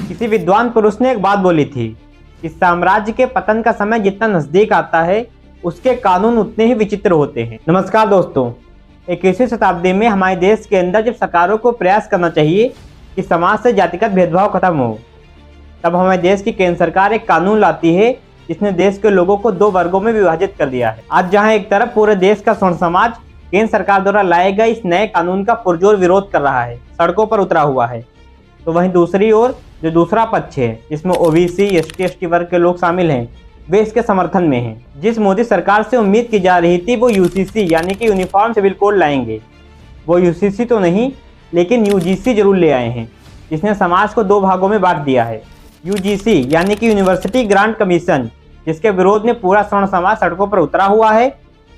किसी विद्वान पुरुष ने एक बात बोली थी कि साम्राज्य के पतन का समय जितना नजदीक आता है उसके कानून उतने ही विचित्र होते हैं। नमस्कार दोस्तों, 21वीं शताब्दी में हमारे देश के अंदर जब सरकारों को प्रयास करना चाहिए कि समाज से जातिगत भेदभाव खत्म हो, तब हमारे देश की केंद्र सरकार एक कानून लाती है जिसने देश के लोगों को दो वर्गों में विभाजित कर दिया है। आज जहां एक तरफ पूरे देश का स्वर्ण समाज केंद्र सरकार द्वारा लाए गए इस नए कानून का पुरजोर विरोध कर रहा है, सड़कों पर उतरा हुआ है, तो वहीं दूसरी ओर जो दूसरा पक्ष है जिसमें ओबीसी, एसटी, एसटी वर्ग के लोग शामिल हैं, वे इसके समर्थन में हैं। जिस मोदी सरकार से उम्मीद की जा रही थी वो यूसीसी यानी कि यूनिफॉर्म सिविल कोड लाएंगे, वो यूसीसी तो नहीं लेकिन यूजीसी जरूर ले आए हैं, जिसने समाज को दो भागों में बांट दिया है। यूजीसी यानी कि यूनिवर्सिटी ग्रांट कमीशन, जिसके विरोध में पूरा स्वर्ण समाज सड़कों पर उतरा हुआ है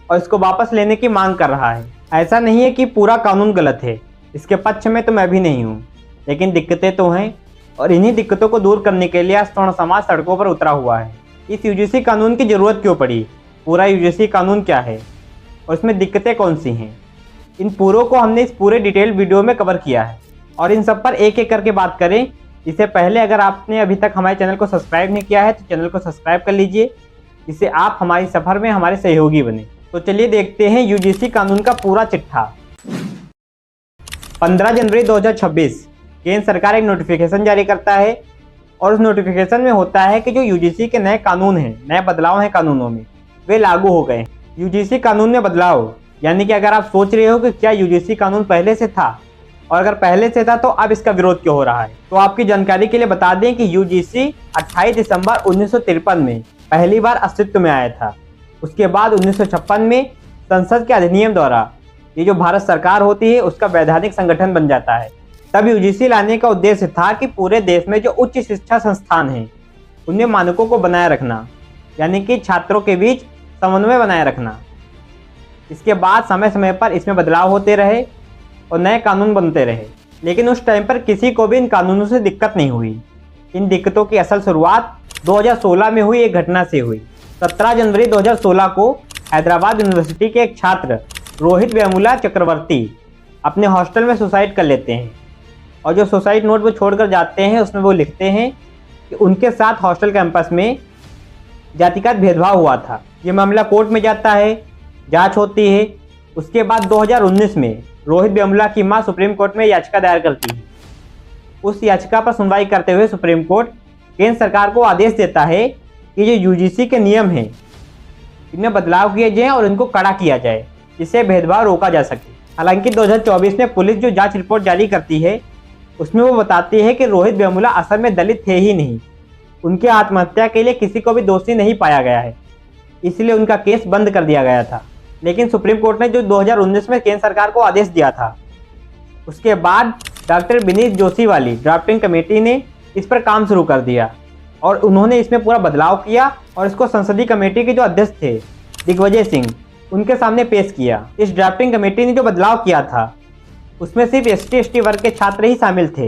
और इसको वापस लेने की मांग कर रहा है। ऐसा नहीं है कि पूरा कानून गलत है, इसके पक्ष में तो मैं भी नहीं हूँ, लेकिन दिक्कतें तो हैं और इन्हीं दिक्कतों को दूर करने के लिए आज स्वर्ण समाज सड़कों पर उतरा हुआ है। इस यूजीसी कानून की ज़रूरत क्यों पड़ी, पूरा यूजीसी कानून क्या है और इसमें दिक्कतें कौन सी हैं, इन पूरों को हमने इस पूरे डिटेल वीडियो में कवर किया है और इन सब पर एक एक करके बात करें। इससे पहले अगर आपने अभी तक हमारे चैनल को सब्सक्राइब नहीं किया है तो चैनल को सब्सक्राइब कर लीजिए, जिससे आप हमारी सफ़र में हमारे सहयोगी बने। तो चलिए देखते हैं यूजीसी कानून का पूरा चिट्ठा। 15 जनवरी 2026 केंद्र सरकार एक नोटिफिकेशन जारी करता है और उस नोटिफिकेशन में होता है कि जो यूजीसी के नए कानून हैं, नए बदलाव हैं कानूनों में, वे लागू हो गए। यूजीसी कानून में बदलाव यानी कि अगर आप सोच रहे हो कि क्या यूजीसी कानून पहले से था और अगर पहले से था तो अब इसका विरोध क्यों हो रहा है, तो आपकी जानकारी के लिए बता दें कि यूजीसी 28 दिसंबर 1953 में पहली बार अस्तित्व में आया था। उसके बाद 1956 में संसद के अधिनियम द्वारा ये जो भारत सरकार होती है उसका वैधानिक संगठन बन जाता है। तब यूजीसी लाने का उद्देश्य था कि पूरे देश में जो उच्च शिक्षा संस्थान हैं उनमें मानकों को बनाए रखना, यानी कि छात्रों के बीच समन्वय बनाए रखना। इसके बाद समय समय पर इसमें बदलाव होते रहे और नए कानून बनते रहे, लेकिन उस टाइम पर किसी को भी इन कानूनों से दिक्कत नहीं हुई। इन दिक्कतों की असल शुरुआत 2016 में हुई एक घटना से हुई। 17 जनवरी 2016 को हैदराबाद यूनिवर्सिटी के एक छात्र रोहित वेमुला चक्रवर्ती अपने हॉस्टल में सुसाइड कर लेते हैं और जो सुसाइड नोट वो छोड़कर जाते हैं उसमें वो लिखते हैं कि उनके साथ हॉस्टल कैंपस में जातिगत भेदभाव हुआ था। ये मामला कोर्ट में जाता है, जांच होती है। उसके बाद 2019 में रोहित वेमुला की मां सुप्रीम कोर्ट में याचिका दायर करती है। उस याचिका पर सुनवाई करते हुए सुप्रीम कोर्ट केंद्र सरकार को आदेश देता है कि जो यूजीसी के नियम हैं इनमें बदलाव किए जाएं और इनको कड़ा किया जाए, जिससे भेदभाव रोका जा सके। हालांकि 2024 में पुलिस जो जांच रिपोर्ट जारी करती है उसमें वो बताती है कि रोहित वेमुला असल में दलित थे ही नहीं, उनकी आत्महत्या के लिए किसी को भी दोषी नहीं पाया गया है, इसलिए उनका केस बंद कर दिया गया था। लेकिन सुप्रीम कोर्ट ने जो 2019 में केंद्र सरकार को आदेश दिया था, उसके बाद डॉक्टर विनीत जोशी वाली ड्राफ्टिंग कमेटी ने इस पर काम शुरू कर दिया और उन्होंने इसमें पूरा बदलाव किया और इसको संसदीय कमेटी के जो अध्यक्ष थे दिग्विजय सिंह, उनके सामने पेश किया। इस ड्राफ्टिंग कमेटी ने जो बदलाव किया था उसमें सिर्फ एसटी, एसटी वर्ग के छात्र ही शामिल थे,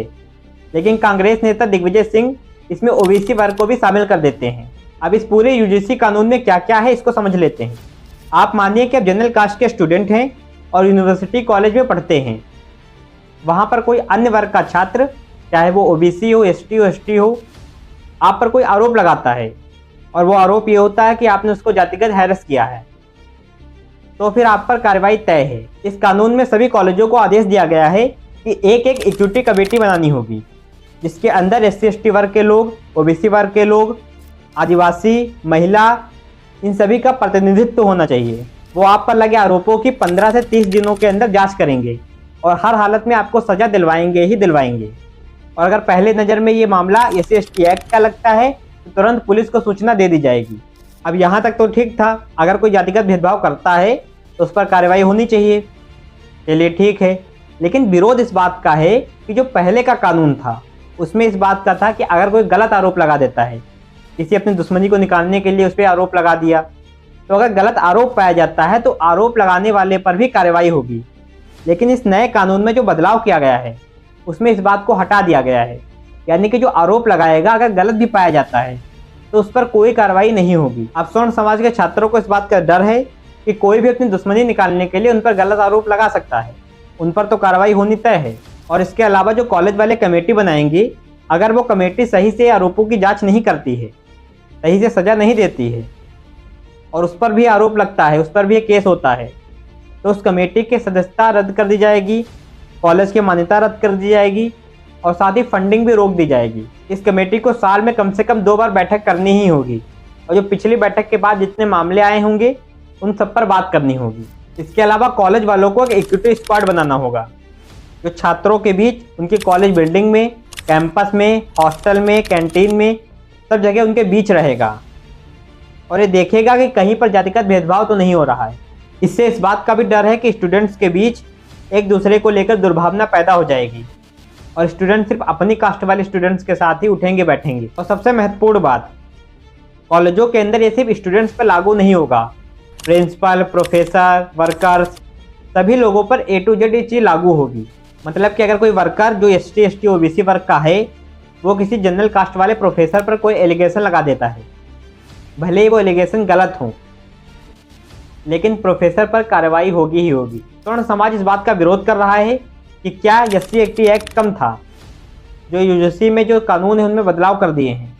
लेकिन कांग्रेस नेता दिग्विजय सिंह इसमें ओबीसी वर्ग को भी शामिल कर देते हैं। अब इस पूरे यूजीसी कानून में क्या क्या है इसको समझ लेते हैं। आप मानिए कि आप जनरल कास्ट के स्टूडेंट हैं और यूनिवर्सिटी कॉलेज में पढ़ते हैं। वहाँ पर कोई अन्य वर्ग का छात्र, चाहे वो ओबीसी हो, एसटी हो, एसटी हो, आप पर कोई आरोप लगाता है और वो आरोप ये होता है कि आपने उसको जातिगत हैरेस किया है, तो फिर आप पर कार्रवाई तय है। इस कानून में सभी कॉलेजों को आदेश दिया गया है कि एक एक इक्विटी कमेटी बनानी होगी, जिसके अंदर एससी, एसटी वर्ग के लोग, ओबीसी वर्ग के लोग, आदिवासी, महिला, इन सभी का प्रतिनिधित्व होना चाहिए। वो आप पर लगे आरोपों की 15 से 30 दिनों के अंदर जांच करेंगे और हर हालत में आपको सज़ा दिलवाएंगे ही दिलवाएंगे। और अगर पहले नज़र में ये मामला एससी, एसटी एक्ट का लगता है तो तुरंत पुलिस को सूचना दे दी जाएगी। अब यहाँ तक तो ठीक था, अगर कोई जातिगत भेदभाव करता है तो उस पर कार्रवाई होनी चाहिए, चलिए ठीक है। लेकिन विरोध इस बात का है कि जो पहले का कानून था उसमें इस बात का था कि अगर कोई गलत आरोप लगा देता है, किसी अपनी दुश्मनी को निकालने के लिए उस पर आरोप लगा दिया, तो अगर गलत आरोप पाया जाता है तो आरोप लगाने वाले पर भी कार्रवाई होगी। लेकिन इस नए कानून में जो बदलाव किया गया है उसमें इस बात को हटा दिया गया है, यानी कि जो आरोप लगाएगा अगर गलत भी पाया जाता है तो उस पर कोई कार्रवाई नहीं होगी। अब स्वर्ण समाज के छात्रों को इस बात का डर है कि कोई भी अपनी दुश्मनी निकालने के लिए उन पर गलत आरोप लगा सकता है, उन पर तो कार्रवाई होनी तय है। और इसके अलावा जो कॉलेज वाले कमेटी बनाएंगे अगर वो कमेटी सही से आरोपों की जांच नहीं करती है, सही से सज़ा नहीं देती है और उस पर भी आरोप लगता है, उस पर भी एक केस होता है, तो उस कमेटी की सदस्यता रद्द कर दी जाएगी, कॉलेज की मान्यता रद्द कर दी जाएगी और साथ ही फंडिंग भी रोक दी जाएगी। इस कमेटी को साल में कम से कम 2 बार बैठक करनी ही होगी और जो पिछली बैठक के बाद जितने मामले आए होंगे उन सब पर बात करनी होगी। इसके अलावा कॉलेज वालों को एक इक्विटी स्क्वाड बनाना होगा जो छात्रों के बीच उनकी कॉलेज बिल्डिंग में, कैंपस में, हॉस्टल में, कैंटीन में, सब जगह उनके बीच रहेगा और ये देखेगा कि कहीं पर जातिगत भेदभाव तो नहीं हो रहा है। इससे इस बात का भी डर है कि स्टूडेंट्स के बीच एक दूसरे को लेकर दुर्भावना पैदा हो जाएगी और स्टूडेंट सिर्फ अपनी कास्ट वाले स्टूडेंट्स के साथ ही उठेंगे बैठेंगे। और सबसे महत्वपूर्ण बात, कॉलेजों के अंदर ये सिर्फ स्टूडेंट्स पर लागू नहीं होगा, प्रिंसिपल, प्रोफेसर, वर्कर्स, सभी लोगों पर A to Z ये चीज़ लागू होगी। मतलब कि अगर कोई वर्कर जो ST, ST, OBC वर्ग का है, वो किसी जनरल कास्ट वाले प्रोफेसर पर कोई एलिगेशन लगा देता है, भले ही वो एलिगेशन गलत हो, लेकिन प्रोफेसर पर कार्रवाई होगी ही होगी। तो समाज इस बात का विरोध कर रहा है कि क्या SC एक्ट एक्ट कम था, जो UGC में जो कानून है उनमें बदलाव कर दिए हैं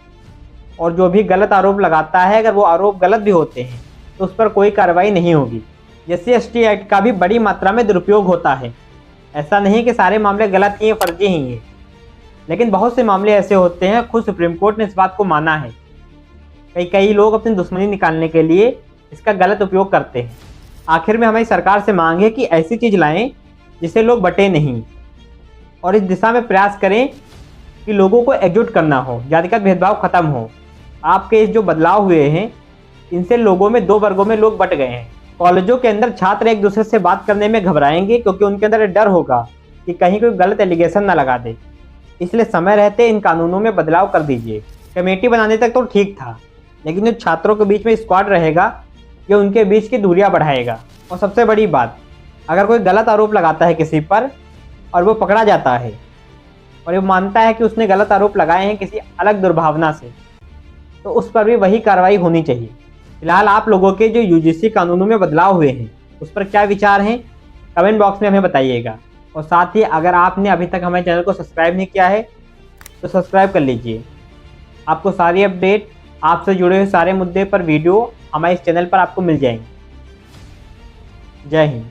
और जो भी गलत आरोप लगाता है, अगर वो आरोप गलत भी होते हैं तो उस पर कोई कार्रवाई नहीं होगी। SC ST एक्ट का भी बड़ी मात्रा में दुरुपयोग होता है। ऐसा नहीं कि सारे मामले गलत ही हैं, फर्जी ही हैं, लेकिन बहुत से मामले ऐसे होते हैं, खुद सुप्रीम कोर्ट ने इस बात को माना है। कई लोग अपनी दुश्मनी निकालने के लिए इसका गलत उपयोग करते हैं। आखिर में हमारी सरकार से मांग है कि ऐसी चीज़ लाएं जिससे लोग बटे नहीं और इस दिशा में प्रयास करें कि लोगों को एकजुट करना हो, जातिगत भेदभाव खत्म हो। आपके इस जो बदलाव हुए हैं इनसे लोगों में 2 वर्गों में लोग बट गए हैं। कॉलेजों के अंदर छात्र एक दूसरे से बात करने में घबराएंगे क्योंकि उनके अंदर डर होगा कि कहीं कोई गलत एलिगेशन ना लगा दे। इसलिए समय रहते इन कानूनों में बदलाव कर दीजिए। कमेटी बनाने तक तो ठीक था, लेकिन जो छात्रों के बीच में स्क्वाड रहेगा ये उनके बीच की दूरियां बढ़ाएगा। और सबसे बड़ी बात, अगर कोई गलत आरोप लगाता है किसी पर और वो पकड़ा जाता है और वो मानता है कि उसने गलत आरोप लगाए हैं किसी अलग दुर्भावना से, तो उस पर भी वही कार्रवाई होनी चाहिए। फिलहाल आप लोगों के जो UGC कानूनों में बदलाव हुए हैं उस पर क्या विचार हैं, कमेंट बॉक्स में हमें बताइएगा। और साथ ही अगर आपने अभी तक हमारे चैनल को सब्सक्राइब नहीं किया है तो सब्सक्राइब कर लीजिए। आपको सारी अपडेट, आपसे जुड़े हुए सारे मुद्दे पर वीडियो हमारे इस चैनल पर आपको मिल जाएंगे। जय हिंद।